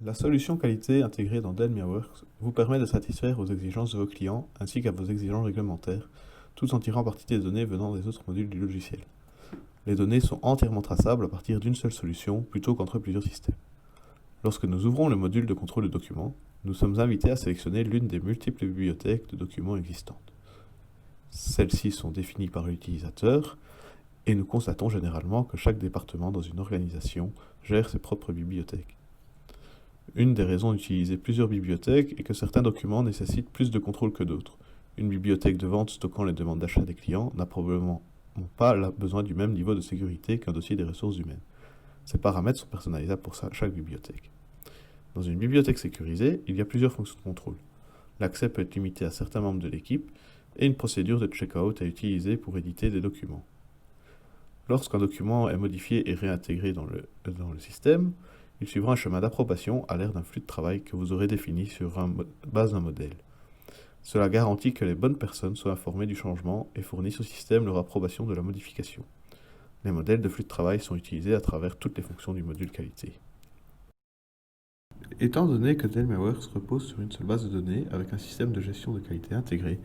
La solution qualité intégrée dans Delmiaworks vous permet de satisfaire aux exigences de vos clients ainsi qu'à vos exigences réglementaires, tout en tirant parti des données venant des autres modules du logiciel. Les données sont entièrement traçables à partir d'une seule solution plutôt qu'entre plusieurs systèmes. Lorsque nous ouvrons le module de contrôle de documents, nous sommes invités à sélectionner l'une des multiples bibliothèques de documents existantes. Celles-ci sont définies par l'utilisateur et nous constatons généralement que chaque département dans une organisation gère ses propres bibliothèques. Une des raisons d'utiliser plusieurs bibliothèques est que certains documents nécessitent plus de contrôle que d'autres. Une bibliothèque de vente stockant les demandes d'achat des clients n'a probablement pas besoin du même niveau de sécurité qu'un dossier des ressources humaines. Ces paramètres sont personnalisables pour chaque bibliothèque. Dans une bibliothèque sécurisée, il y a plusieurs fonctions de contrôle. L'accès peut être limité à certains membres de l'équipe et une procédure de checkout à utiliser pour éditer des documents. Lorsqu'un document est modifié et réintégré dans le système, il suivra un chemin d'approbation à l'ère d'un flux de travail que vous aurez défini sur base d'un modèle. Cela garantit que les bonnes personnes soient informées du changement et fournissent au système leur approbation de la modification. Les modèles de flux de travail sont utilisés à travers toutes les fonctions du module qualité. Étant donné que Delmiaworks repose sur une seule base de données avec un système de gestion de qualité intégré,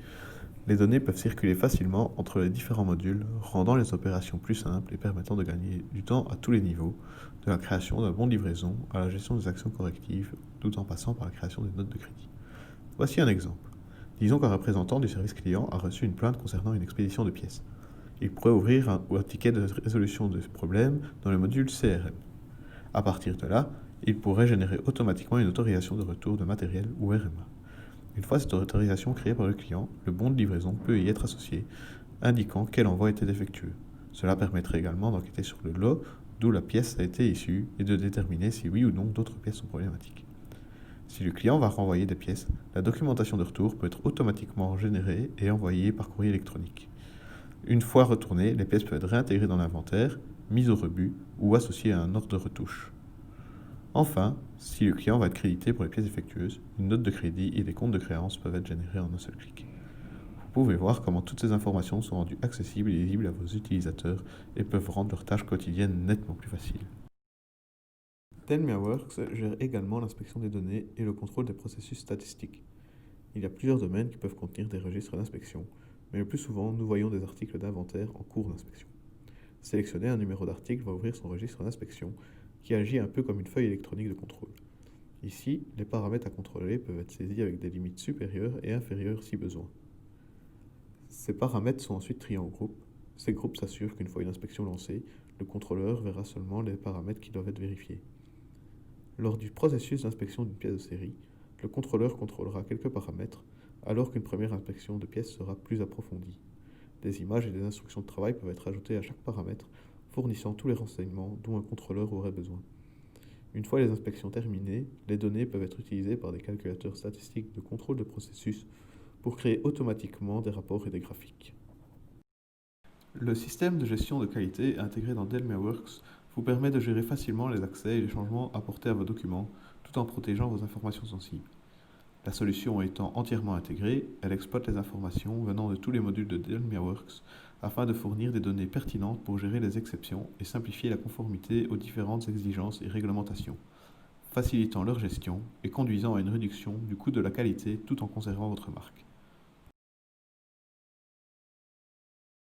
les données peuvent circuler facilement entre les différents modules, rendant les opérations plus simples et permettant de gagner du temps à tous les niveaux, de la création d'un bon de livraison à la gestion des actions correctives, tout en passant par la création des notes de crédit. Voici un exemple. Disons qu'un représentant du service client a reçu une plainte concernant une expédition de pièces. Il pourrait ouvrir un ticket de résolution de ce problème dans le module CRM. À partir de là, il pourrait générer automatiquement une autorisation de retour de matériel ou RMA. Une fois cette autorisation créée par le client, le bon de livraison peut y être associé, indiquant quel envoi était défectueux. Cela permettrait également d'enquêter sur le lot d'où la pièce a été issue et de déterminer si oui ou non d'autres pièces sont problématiques. Si le client va renvoyer des pièces, la documentation de retour peut être automatiquement générée et envoyée par courrier électronique. Une fois retournées, les pièces peuvent être réintégrées dans l'inventaire, mises au rebut ou associées à un ordre de retouche. Enfin, si le client va être crédité pour les pièces défectueuses, une note de crédit et des comptes de créance peuvent être générés en un seul clic. Vous pouvez voir comment toutes ces informations sont rendues accessibles et lisibles à vos utilisateurs et peuvent rendre leurs tâches quotidiennes nettement plus faciles. Telmiaworks gère également l'inspection des données et le contrôle des processus statistiques. Il y a plusieurs domaines qui peuvent contenir des registres d'inspection, mais le plus souvent, nous voyons des articles d'inventaire en cours d'inspection. Sélectionner un numéro d'article va ouvrir son registre d'inspection qui agit un peu comme une feuille électronique de contrôle. Ici, les paramètres à contrôler peuvent être saisis avec des limites supérieures et inférieures si besoin. Ces paramètres sont ensuite triés en groupes. Ces groupes s'assurent qu'une fois une inspection lancée, le contrôleur verra seulement les paramètres qui doivent être vérifiés. Lors du processus d'inspection d'une pièce de série, le contrôleur contrôlera quelques paramètres, alors qu'une première inspection de pièce sera plus approfondie. Des images et des instructions de travail peuvent être ajoutées à chaque paramètre, fournissant tous les renseignements dont un contrôleur aurait besoin. Une fois les inspections terminées, les données peuvent être utilisées par des calculateurs statistiques de contrôle de processus pour créer automatiquement des rapports et des graphiques. Le système de gestion de qualité intégré dans Delmiaworks vous permet de gérer facilement les accès et les changements apportés à vos documents, tout en protégeant vos informations sensibles. La solution étant entièrement intégrée, elle exploite les informations venant de tous les modules de Delmiaworks afin de fournir des données pertinentes pour gérer les exceptions et simplifier la conformité aux différentes exigences et réglementations, facilitant leur gestion et conduisant à une réduction du coût de la qualité tout en conservant votre marque.